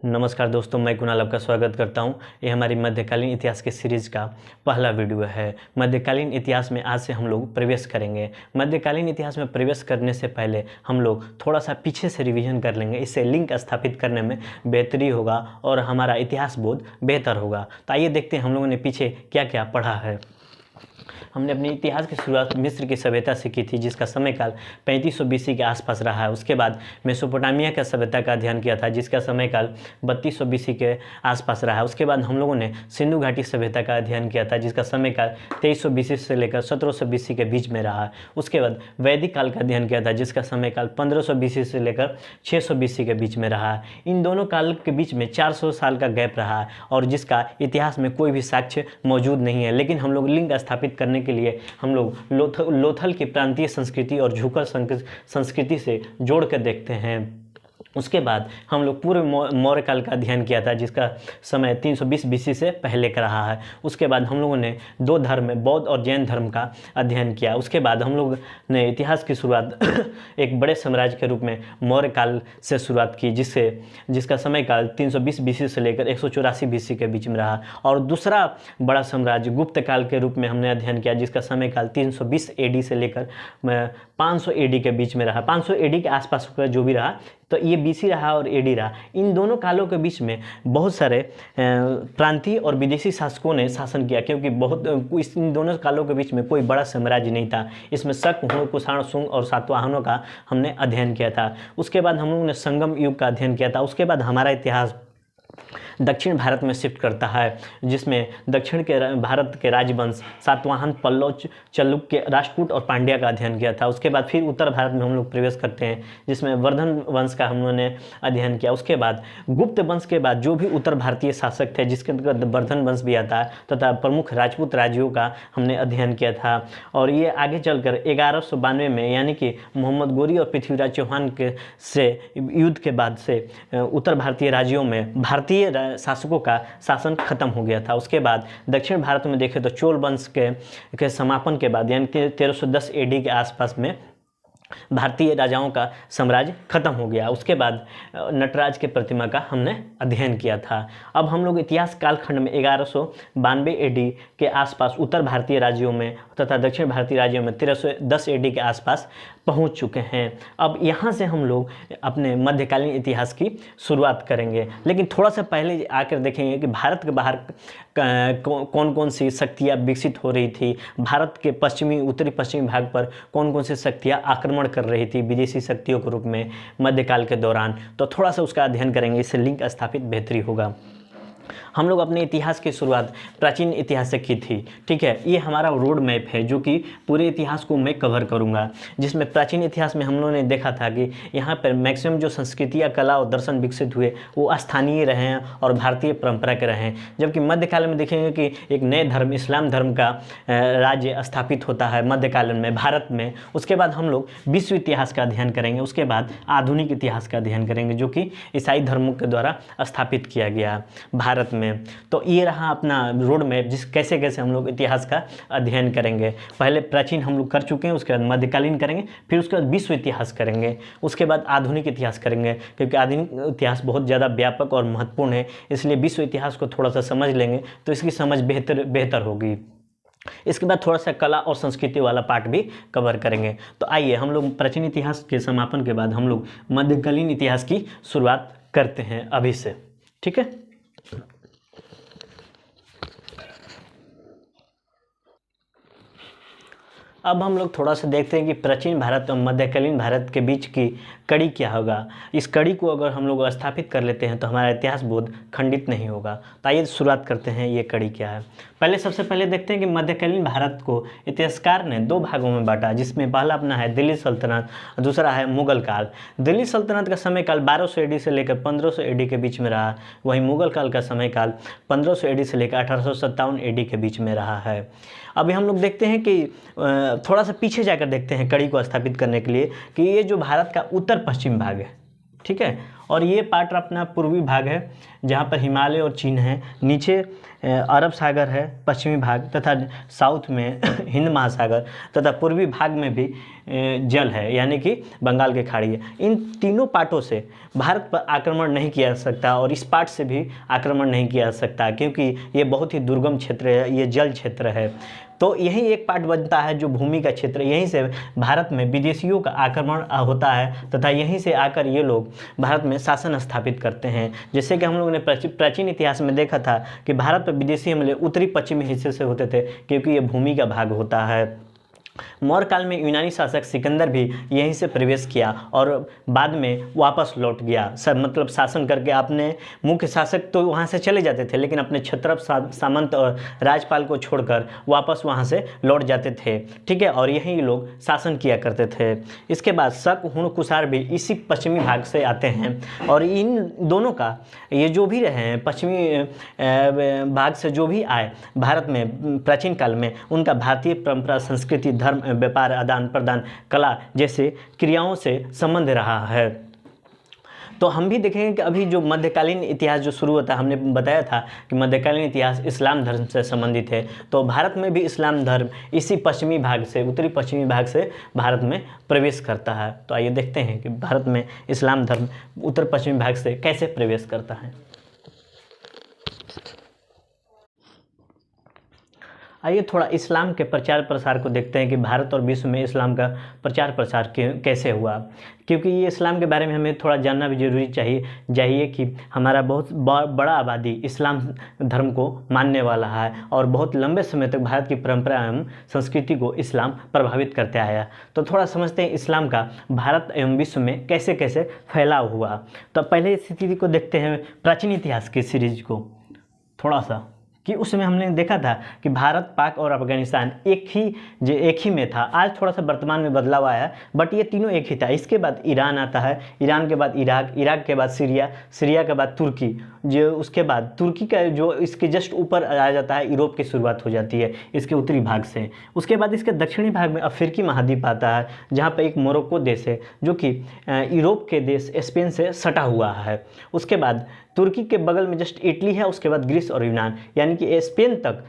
नमस्कार दोस्तों, मैं कुणाल आपका स्वागत करता हूं। ये हमारी मध्यकालीन इतिहास के सीरीज़ का पहला वीडियो है। मध्यकालीन इतिहास में आज से हम लोग प्रवेश करेंगे। मध्यकालीन इतिहास में प्रवेश करने से पहले हम लोग थोड़ा सा पीछे से रिवीजन कर लेंगे। इससे लिंक स्थापित करने में बेहतरी होगा और हमारा इतिहास बोध बेहतर होगा। तो आइए देखते हैं हम लोगों ने पीछे क्या क्या पढ़ा है। हमने अपने इतिहास की शुरुआत मिस्र की सभ्यता से की थी, जिसका समय काल 3500 BC के आसपास रहा है। उसके बाद मेसोपोटामिया का सभ्यता का अध्ययन किया था, जिसका समय काल 3200 BC के आसपास रहा है। उसके बाद हम लोगों ने सिंधु घाटी सभ्यता का अध्ययन किया था, जिसका समय काल 2300 BC से लेकर 1700 BC के बीच में रहा है। उसके बाद वैदिक काल का अध्ययन किया था, जिसका समय काल 1500 BC से लेकर 600 BC के बीच में रहा है। इन दोनों काल के बीच में 400 साल का गैप रहा है और जिसका इतिहास में कोई भी साक्ष्य मौजूद नहीं है। लेकिन हम लोग लिंक स्थापित करने के लिए हम लोग लोथल की प्रांतीय संस्कृति और झुकर संस्कृति से जोड़ कर देखते हैं। उसके बाद हम लोग पूरे मौर्य काल का अध्ययन किया था, जिसका समय 320 BC से पहले का रहा है। उसके बाद हम लोगों ने दो धर्म, बौद्ध और जैन धर्म का अध्ययन किया। उसके बाद हम लोग ने इतिहास की शुरुआत एक बड़े साम्राज्य के रूप में मौर्य काल से शुरुआत की, जिसका समय काल 320 BC से लेकर 184 BC के बीच में रहा। और दूसरा बड़ा साम्राज्य गुप्त काल के रूप में हमने अध्ययन किया, जिसका समय काल 320 AD से लेकर 500 AD के बीच में रहा। 500 AD के आसपास का जो भी रहा, तो ये BC रहा और AD रहा। इन दोनों कालों के बीच में बहुत सारे प्रांतीय और विदेशी शासकों ने शासन किया, क्योंकि इन दोनों कालों के बीच में कोई बड़ा साम्राज्य नहीं था। इसमें शक, हुण, कुषाण, शुंग और सातवाहनों का हमने अध्ययन किया था। उसके बाद हम लोगों ने संगम युग का अध्ययन किया था। उसके बाद हमारा इतिहास दक्षिण भारत में शिफ्ट करता है, जिसमें दक्षिण के भारत के राजवंश सातवाहन, पल्लव, चालुक्य, राष्ट्रकूट और पांड्या का अध्ययन किया था। उसके बाद फिर उत्तर भारत में हम लोग प्रवेश करते हैं, जिसमें वर्धन वंश का हम लोगों ने अध्ययन किया। उसके बाद गुप्त वंश के बाद जो भी उत्तर भारतीय शासक थे, जिसके अंतर्गत वर्धन वंश भी आता है, तथा प्रमुख राजपूत राज्यों का हमने अध्ययन किया था। और ये आगे चलकर 1192 में, यानी कि मोहम्मद गोरी और पृथ्वीराज चौहान के से युद्ध के बाद से उत्तर भारतीय राज्यों में भारतीय शासकों का शासन खत्म हो गया था। उसके बाद दक्षिण भारत में देखें तो चोल वंश के समापन के बाद, यानी 1310 AD के आसपास में भारतीय राजाओं का साम्राज्य खत्म हो गया। उसके बाद नटराज के प्रतिमा का हमने अध्ययन किया था। अब हम लोग इतिहास कालखंड में 1192 AD के आसपास उत्तर भारतीय राज्यों में तथा दक्षिण भारतीय राज्यों में 1310 AD के आसपास पहुंच चुके हैं। अब यहाँ से हम लोग अपने मध्यकालीन इतिहास की शुरुआत करेंगे, लेकिन थोड़ा सा पहले आकर देखेंगे कि भारत के बाहर कौन कौन सी शक्तियाँ विकसित हो रही थी, भारत के उत्तरी पश्चिमी भाग पर कौन कौन सी शक्तियाँ आक्रमण कर रही थी विदेशी शक्तियों के रूप में मध्यकाल के दौरान। तो थोड़ा सा उसका अध्ययन करेंगे, इससे लिंक स्थापित बेहतरी होगा। हम लोग अपने इतिहास की शुरुआत प्राचीन इतिहास से की थी, ठीक है। ये हमारा रोड मैप है, जो कि पूरे इतिहास को मैं कवर करूंगा, जिसमें प्राचीन इतिहास में हम लोगों ने देखा था कि यहाँ पर मैक्सिमम जो संस्कृतियाँ, कला और दर्शन विकसित हुए वो स्थानीय रहे हैं और भारतीय परंपरा के रहे हैं। जबकि मध्यकाल में देखेंगे कि एक नए धर्म, इस्लाम धर्म का राज्य स्थापित होता है मध्यकाल में भारत में। उसके बाद हम लोग विश्व इतिहास का अध्ययन करेंगे। उसके बाद आधुनिक इतिहास का अध्ययन करेंगे, जो कि ईसाई धर्मों के द्वारा स्थापित किया गया भारत में। तो ये रहा अपना रोड मैप, कैसे कैसे हम लोग इतिहास का अध्ययन करेंगे। पहले प्राचीन हम लोग कर चुके हैं, उसके बाद मध्यकालीन करेंगे, फिर उसके बाद विश्व इतिहास करेंगे, उसके बाद आधुनिक इतिहास करेंगे, क्योंकि आधुनिक इतिहास बहुत ज़्यादा व्यापक और महत्वपूर्ण है। इसलिए विश्व इतिहास को थोड़ा सा समझ लेंगे तो इसकी समझ बेहतर होगी। इसके बाद थोड़ा सा कला और संस्कृति वाला पार्ट भी कवर करेंगे। तो आइए हम लोग प्राचीन इतिहास के समापन के बाद हम लोग मध्यकालीन इतिहास की शुरुआत करते हैं अभी से, ठीक है। अब हम लोग थोड़ा सा देखते हैं कि प्राचीन भारत और मध्यकालीन भारत के बीच की कड़ी क्या होगा। इस कड़ी को अगर हम लोग स्थापित कर लेते हैं तो हमारा इतिहास बोध खंडित नहीं होगा। तो आइए शुरुआत करते हैं, ये कड़ी क्या है। सबसे पहले देखते हैं कि मध्यकालीन भारत को इतिहासकार ने दो भागों में बांटा, जिसमें पहला अपना है दिल्ली सल्तनत, दूसरा है मुगल काल। दिल्ली सल्तनत का समय काल 1200 AD से लेकर 1500 AD के बीच में रहा। वहीं मुगल काल का समय काल 1500 AD से लेकर 1857 AD के बीच में रहा है। अभी हम लोग देखते हैं कि थोड़ा सा पीछे जाकर देखते हैं कड़ी को स्थापित करने के लिए कि ये जो भारत का उत्तर पश्चिम भाग है, ठीक है। और ये पार्ट अपना पूर्वी भाग है जहाँ पर हिमालय और चीन है, नीचे अरब सागर है पश्चिमी भाग, तथा साउथ में हिंद महासागर, तथा पूर्वी भाग में भी जल है यानी कि बंगाल की खाड़ी है। इन तीनों पार्टों से भारत पर आक्रमण नहीं किया जा सकता और इस पार्ट से भी आक्रमण नहीं किया जा सकता क्योंकि ये बहुत ही दुर्गम क्षेत्र है, ये जल क्षेत्र है। तो यही एक पार्ट बनता है जो भूमि का क्षेत्र, यहीं से भारत में विदेशियों का आक्रमण होता है तथा यहीं से आकर ये लोग भारत में शासन स्थापित करते हैं। जैसे कि हम लोगों ने प्राचीन इतिहास में देखा था कि भारत पर विदेशी हमले उत्तरी पश्चिमी हिस्से से होते थे क्योंकि ये भूमि का भाग होता है। मौर्य काल में यूनानी शासक सिकंदर भी यहीं से प्रवेश किया और बाद में वापस लौट गया। सब मतलब शासन करके अपने मुख्य शासक तो वहाँ से चले जाते थे लेकिन अपने क्षत्रप सामंत और राजपाल को छोड़कर वापस वहाँ से लौट जाते थे, ठीक है। और यही लोग शासन किया करते थे। इसके बाद शक, हुण, कुषाण भी इसी पश्चिमी भाग से आते हैं और इन दोनों का ये जो भी रहे हैं पश्चिमी भाग से जो भी आए भारत में प्राचीन काल में, उनका भारतीय परंपरा, संस्कृति, धर्म, व्यापार, आदान प्रदान, कला जैसे क्रियाओं से संबंध रहा है। तो हम भी देखेंगे कि अभी जो मध्यकालीन इतिहास जो शुरू होता है, हमने बताया था कि मध्यकालीन इतिहास इस्लाम धर्म से संबंधित है। तो भारत में भी इस्लाम धर्म इसी पश्चिमी भाग से, उत्तरी पश्चिमी भाग से भारत में प्रवेश करता है। तो आइए देखते हैं कि भारत में इस्लाम धर्म उत्तर पश्चिमी भाग से कैसे प्रवेश करता है। आइए थोड़ा इस्लाम के प्रचार प्रसार को देखते हैं कि भारत और विश्व में इस्लाम का प्रचार प्रसार कैसे हुआ, क्योंकि ये इस्लाम के बारे में हमें थोड़ा जानना भी जरूरी चाहिए कि हमारा बहुत बड़ा आबादी इस्लाम धर्म को मानने वाला है और बहुत लंबे समय तक भारत की परंपरा एवं संस्कृति को इस्लाम प्रभावित करते आया। तो थोड़ा समझते हैं इस्लाम का भारत एवं विश्व में कैसे कैसे फैलाव हुआ। तो पहले स्थिति को देखते हैं प्राचीन इतिहास की सीरीज को थोड़ा सा, कि उसमें हमने देखा था कि भारत, पाक और अफगानिस्तान एक ही में था। आज थोड़ा सा वर्तमान में बदलाव आया है बट ये तीनों एक ही था। इसके बाद ईरान आता है, ईरान के बाद इराक, इराक के बाद सीरिया, सीरिया के बाद तुर्की, जो उसके बाद तुर्की का जो इसके जस्ट ऊपर आ जाता है, यूरोप की शुरुआत हो जाती है इसके उत्तरी भाग से। उसके बाद इसके दक्षिणी भाग में अफ्रीकी महाद्वीप आता है जहाँ पर एक मोरक्को देश है जो कि यूरोप के देश स्पेन से सटा हुआ है। उसके बाद तुर्की के बगल में जस्ट इटली है, उसके बाद ग्रीस और यूनान, यानी कि स्पेन तक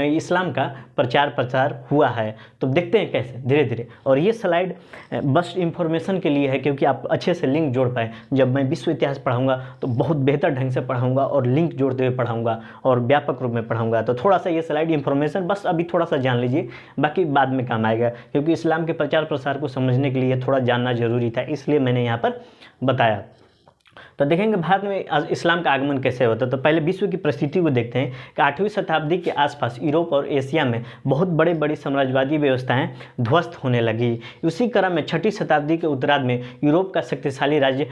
इस्लाम का प्रचार प्रसार हुआ है। तो देखते हैं कैसे धीरे धीरे। और ये स्लाइड बस इंफॉर्मेशन के लिए है क्योंकि आप अच्छे से लिंक जोड़ पाएँ। जब मैं विश्व इतिहास पढ़ाऊँगा तो बहुत बेहतर ढंग से पढ़ाऊँगा और लिंक जोड़ते हुए पढ़ाऊँगा और व्यापक रूप में पढ़ाऊँगा। तो थोड़ा सा ये स्लाइड इंफॉर्मेशन बस अभी थोड़ा सा जान लीजिए, बाकी बाद में काम आएगा क्योंकि इस्लाम के प्रचार प्रसार को समझने के लिए थोड़ा जानना जरूरी था, इसलिए मैंने यहाँ पर बताया। तो देखेंगे भारत में इस्लाम का आगमन कैसे होता है। तो पहले विश्व की परिस्थिति को देखते हैं कि 8वीं शताब्दी के आसपास यूरोप और एशिया में बहुत बड़ी बड़ी साम्राज्यवादी व्यवस्थाएं ध्वस्त होने लगी। उसी क्रम में 6वीं शताब्दी के उत्तरार्ध में यूरोप का शक्तिशाली राज्य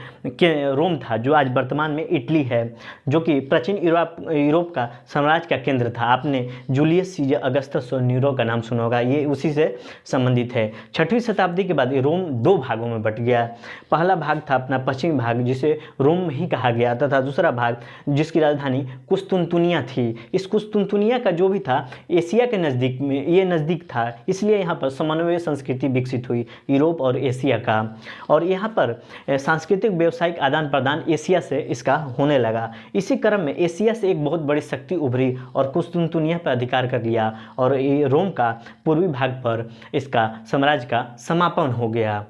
रोम था, जो आज वर्तमान में इटली है, जो कि प्राचीन यूरोप का साम्राज्य का केंद्र था। आपने जूलियस सीजर, अगस्टस और नीरो का नाम सुना होगा, ये उसी से संबंधित है। 6वीं शताब्दी के बाद रोम 2 भागों में बट गया। पहला भाग था अपना पश्चिमी भाग जिसे रोम ही कहा गया तथा दूसरा भाग जिसकी राजधानी कुस्तुनतुनिया थी। इस कुस्तुनतुनिया का जो भी था एशिया के नज़दीक में, ये नज़दीक था, इसलिए यहाँ पर समन्वय संस्कृति विकसित हुई यूरोप और एशिया का। और यहाँ पर सांस्कृतिक व्यावसायिक आदान प्रदान एशिया से इसका होने लगा। इसी क्रम में एशिया से एक बहुत बड़ी शक्ति उभरी और कुस्तुनतुनिया पर अधिकार कर लिया और रोम का पूर्वी भाग पर इसका साम्राज्य का समापन हो गया।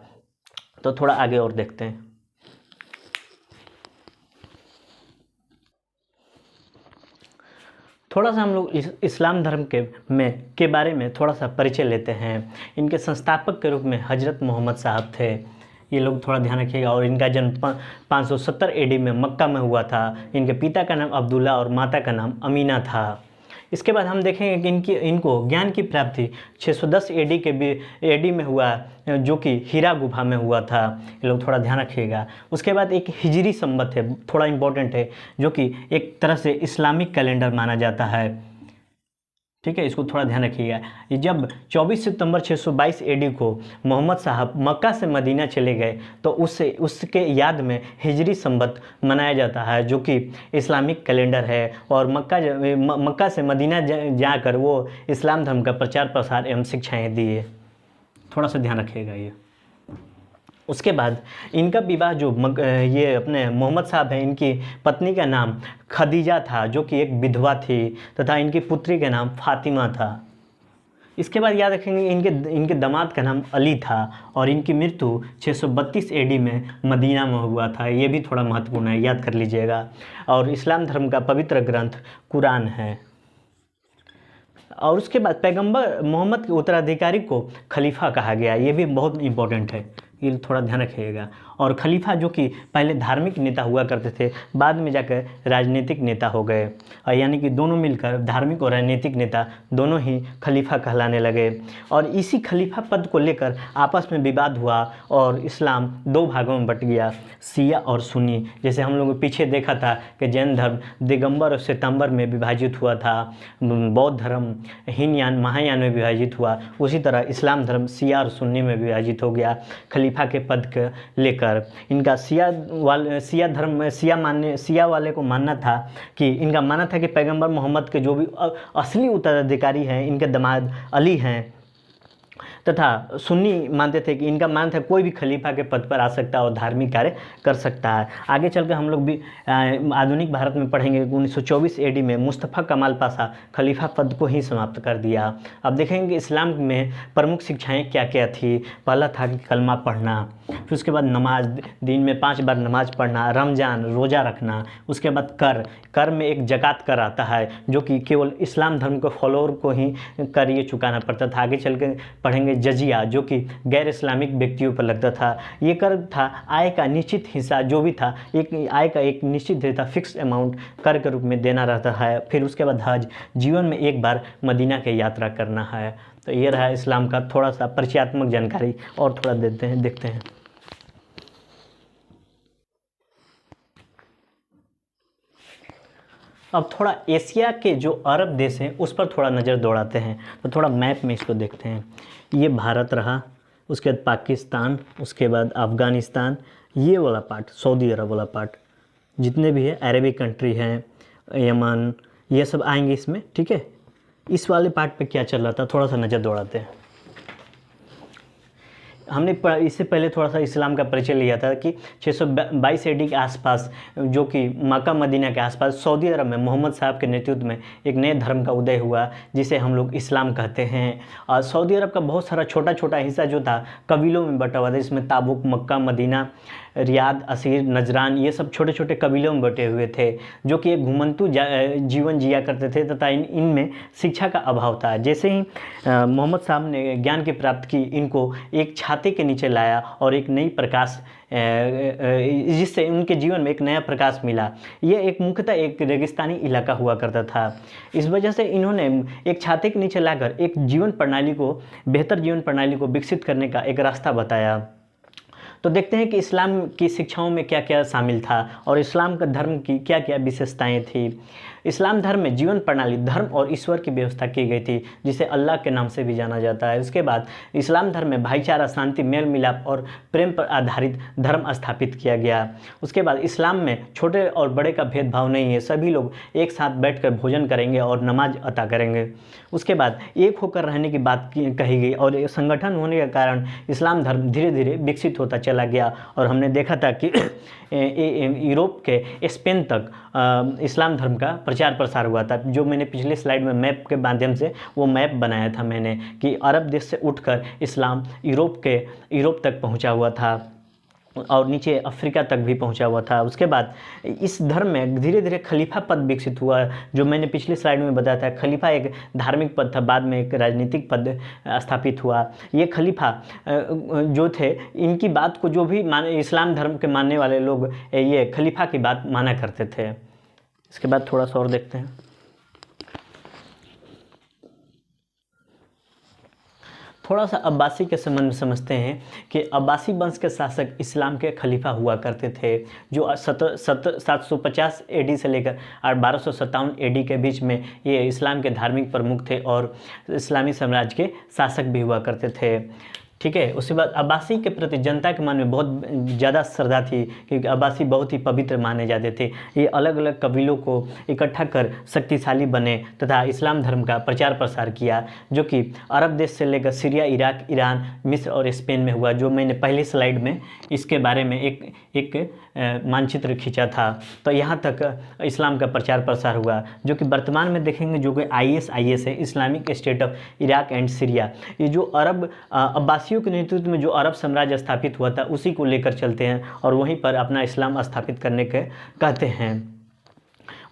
तो थोड़ा आगे और देखते हैं। थोड़ा सा हम लोग इस्लाम धर्म के बारे में थोड़ा सा परिचय लेते हैं। इनके संस्थापक के रूप में हजरत मोहम्मद साहब थे, ये लोग थोड़ा ध्यान रखिएगा। और इनका जन्म 570 AD में मक्का में हुआ था। इनके पिता का नाम अब्दुल्ला और माता का नाम अमीना था। इसके बाद हम देखेंगे कि इनको ज्ञान की प्राप्ति 610 AD में हुआ, जो कि हीरा गुफा में हुआ था। ये लोग थोड़ा ध्यान रखिएगा। उसके बाद एक हिजरी संवत है, थोड़ा इंपॉर्टेंट है, जो कि एक तरह से इस्लामिक कैलेंडर माना जाता है, ठीक है, इसको थोड़ा ध्यान रखिएगा। ये जब 24 सितंबर 622 AD को मोहम्मद साहब मक्का से मदीना चले गए तो उसके याद में हिजरी संवत मनाया जाता है, जो कि इस्लामिक कैलेंडर है। और मक्का से मदीना जाकर वो इस्लाम धर्म का प्रचार प्रसार एवं शिक्षाएं दिए। थोड़ा सा ध्यान रखिएगा ये। उसके बाद इनका विवाह जो ये अपने मोहम्मद साहब हैं, इनकी पत्नी का नाम खदीजा था जो कि एक विधवा थी, तथा इनकी पुत्री का नाम फातिमा था। इसके बाद याद रखेंगे इनके दामाद का नाम अली था और इनकी मृत्यु 632 एडी में मदीना में हुआ था। ये भी थोड़ा महत्वपूर्ण है, याद कर लीजिएगा। और इस्लाम धर्म का पवित्र ग्रंथ कुरान है। और उसके बाद पैगंबर मोहम्मद के उत्तराधिकारी को खलीफा कहा गया, ये भी बहुत इंपॉर्टेंट है, ये थोड़ा ध्यान रखिएगा। और खलीफा जो कि पहले धार्मिक नेता हुआ करते थे, बाद में जाकर राजनीतिक नेता हो गए, और यानी कि दोनों मिलकर धार्मिक और राजनीतिक नेता दोनों ही खलीफा कहलाने लगे। और इसी खलीफा पद को लेकर आपस में विवाद हुआ और इस्लाम दो भागों में बट गया, शिया और सुन्नी। जैसे हम लोगों ने पीछे देखा था कि जैन धर्म दिगंबर और श्वेतांबर में विभाजित हुआ था, बौद्ध धर्म हीनयान महायान में विभाजित हुआ, उसी तरह इस्लाम धर्म शिया और सुन्नी में विभाजित हो गया खलीफा के पद के लेकर। इनका शिया धर्म में शिया वाले को मानना था कि इनका मानना था कि पैगंबर मोहम्मद के जो भी असली उत्तराधिकारी हैं इनके दामाद अली हैं, तथा सुन्नी मानते थे कि इनका मानना था कोई भी खलीफा के पद पर आ सकता है और धार्मिक कार्य कर सकता है। आगे चलकर हम लोग भी आधुनिक भारत में पढ़ेंगे 1924 एडी में मुस्तफ़ा कमाल पाशा खलीफा पद को ही समाप्त कर दिया। अब देखेंगे इस्लाम में प्रमुख शिक्षाएं क्या क्या थी। पहला था कि कलमा पढ़ना, फिर उसके बाद नमाज, दिन में 5 बार नमाज पढ़ना, रमज़ान रोज़ा रखना, उसके बाद कर में एक ज़कात कर आता है जो कि केवल इस्लाम धर्म के फॉलोअर को ही कर ये चुकाना पड़ता था। आगे चल के पढ़ेंगे जजिया जो कि गैर इस्लामिक व्यक्तियों पर लगता था। ये कर था आय का निश्चित हिस्सा जो भी था, एक आय का एक निश्चित रहता फिक्स अमाउंट कर के रूप में देना रहता है। फिर उसके बाद हज, जीवन में एक बार मदीना की यात्रा करना है। तो ये रहा इस्लाम का थोड़ा सा परिचयात्मक जानकारी, और थोड़ा देखते हैं। अब थोड़ा एशिया के जो अरब देश हैं उस पर थोड़ा नज़र दौड़ाते हैं। तो थोड़ा मैप में इसको देखते हैं। ये भारत रहा, उसके बाद पाकिस्तान, उसके बाद अफ़गानिस्तान, ये वाला पार्ट सऊदी अरब वाला पार्ट, जितने भी है अरेबिक कंट्री हैं, यमन, ये सब आएंगे इसमें, ठीक है। इस वाले पार्ट पे क्या चल रहा था थोड़ा सा नज़र दौड़ाते हैं। हमने इससे पहले थोड़ा सा इस्लाम का परिचय लिया था कि 622 एडी के आसपास, जो कि मक्का मदीना के आसपास सऊदी अरब में मोहम्मद साहब के नेतृत्व में एक नए धर्म का उदय हुआ जिसे हम लोग इस्लाम कहते हैं। और सऊदी अरब का बहुत सारा छोटा छोटा हिस्सा जो था कबीलों में बटा हुआ था, इसमें ताबुक, मक्का, मदीना, रियाद, असीर, नजरान, ये सब छोटे छोटे कबीलों में बटे हुए थे जो कि एक घुमंतु जीवन जिया करते थे तथा इनमें शिक्षा का अभाव था। जैसे ही मोहम्मद साहब ने ज्ञान की प्राप्त की, इनको एक छाते के नीचे लाया और एक नई प्रकाश, जिससे उनके जीवन में एक नया प्रकाश मिला। ये एक मुख्यतः एक रेगिस्तानी इलाका हुआ करता था। इस वजह से इन्होंने एक छाते के नीचे लाकर एक जीवन प्रणाली को, बेहतर जीवन प्रणाली को विकसित करने का एक रास्ता बताया। तो देखते हैं कि इस्लाम की शिक्षाओं में क्या क्या शामिल था और इस्लाम का धर्म की क्या क्या विशेषताएं थी। इस्लाम धर्म में जीवन प्रणाली, धर्म और ईश्वर की व्यवस्था की गई थी जिसे अल्लाह के नाम से भी जाना जाता है। उसके बाद इस्लाम धर्म में भाईचारा, शांति, मेल मिलाप और प्रेम पर आधारित धर्म स्थापित किया गया। उसके बाद इस्लाम में छोटे और बड़े का भेदभाव नहीं है, सभी लोग एक साथ बैठकर भोजन करेंगे और नमाज अता करेंगे। उसके बाद एक होकर रहने की बात कही गई और संगठन होने के कारण इस्लाम धर्म धीरे धीरे विकसित होता चला गया। और हमने देखा था कि यूरोप के स्पेन तक इस्लाम धर्म का प्रचार प्रसार हुआ था। जो मैंने पिछले स्लाइड में मैप के माध्यम से वो मैप बनाया था मैंने, कि अरब देश से उठकर इस्लाम यूरोप तक पहुंचा हुआ था और नीचे अफ्रीका तक भी पहुंचा हुआ था। उसके बाद इस धर्म में धीरे धीरे खलीफा पद विकसित हुआ, जो मैंने पिछले स्लाइड में बताया था। खलीफा एक धार्मिक पद था, बाद में एक राजनीतिक पद स्थापित हुआ। ये खलीफा जो थे, इनकी बात को जो भी इस्लाम धर्म के मानने वाले लोग ये खलीफा की बात माना करते थे। इसके बाद थोड़ा सा और देखते हैं। थोड़ा सा अब्बासी के संबंध में समझते हैं कि अब्बासी वंश के शासक इस्लाम के खलीफा हुआ करते थे, जो 750 एडी से लेकर 1257 एडी के बीच में ये इस्लाम के धार्मिक प्रमुख थे और इस्लामी साम्राज्य के शासक भी हुआ करते थे। ठीक है। उसके बाद अब्बासी के प्रति जनता के मन में बहुत ज़्यादा श्रद्धा थी, क्योंकि अब्बासी बहुत ही पवित्र माने जाते थे। ये अलग अलग कबीलों को इकट्ठा कर शक्तिशाली बने तथा इस्लाम धर्म का प्रचार प्रसार किया, जो कि अरब देश से लेकर सीरिया, इराक, ईरान, मिस्र और स्पेन में हुआ, जो मैंने पहली स्लाइड में इसके बारे में एक मानचित्र खींचा था। तो यहाँ तक इस्लाम का प्रचार प्रसार हुआ, जो कि वर्तमान में देखेंगे जो कि IS है, Islamic state of Iraq and Syria. ये जो अब्बासियों के नेतृत्व में जो अरब साम्राज्य स्थापित हुआ था उसी को लेकर चलते हैं और वहीं पर अपना इस्लाम स्थापित करने के कहते हैं।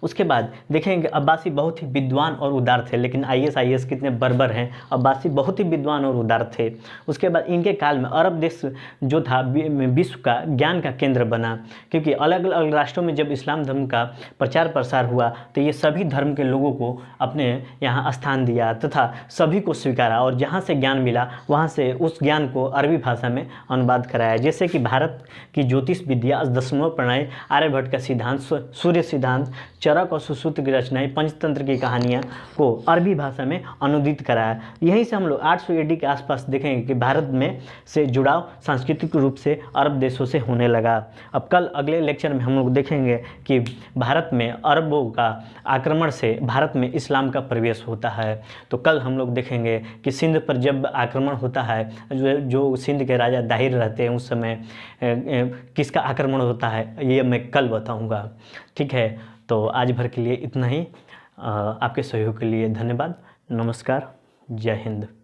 उसके बाद देखेंगे अब्बासी बहुत ही विद्वान और उदार थे, लेकिन IS कितने बर्बर हैं। अब्बासी बहुत ही विद्वान और उदार थे। उसके बाद इनके काल में अरब देश जो था विश्व का ज्ञान का केंद्र बना, क्योंकि अलग अलग राष्ट्रों में जब इस्लाम धर्म का प्रचार प्रसार हुआ तो ये सभी धर्म के लोगों को अपने यहाँ स्थान दिया तथा सभी को स्वीकारा, और जहाँ से ज्ञान मिला वहाँ से उस ज्ञान को अरबी भाषा में अनुवाद कराया। जैसे कि भारत की ज्योतिष विद्या, दशमलव प्रणाली, आर्यभट्ट का सिद्धांत, सूर्य सिद्धांत, चरक और सुश्रुत की रचनाएं, पंचतंत्र की कहानियाँ को अरबी भाषा में अनुदित कराया। यहीं से हम लोग 800 AD के आसपास देखेंगे कि भारत में से जुड़ाव सांस्कृतिक रूप से अरब देशों से होने लगा। अब कल अगले लेक्चर में हम लोग देखेंगे कि भारत में अरबों का आक्रमण से भारत में इस्लाम का प्रवेश होता है। तो कल हम लोग देखेंगे कि सिंध पर जब आक्रमण होता है, जो सिंध के राजा दाहिर रहते हैं उस समय किसका आक्रमण होता है ये मैं कल बताऊँगा। ठीक है, तो आज भर के लिए इतना ही। आपके सहयोग के लिए धन्यवाद। नमस्कार, जय हिंद।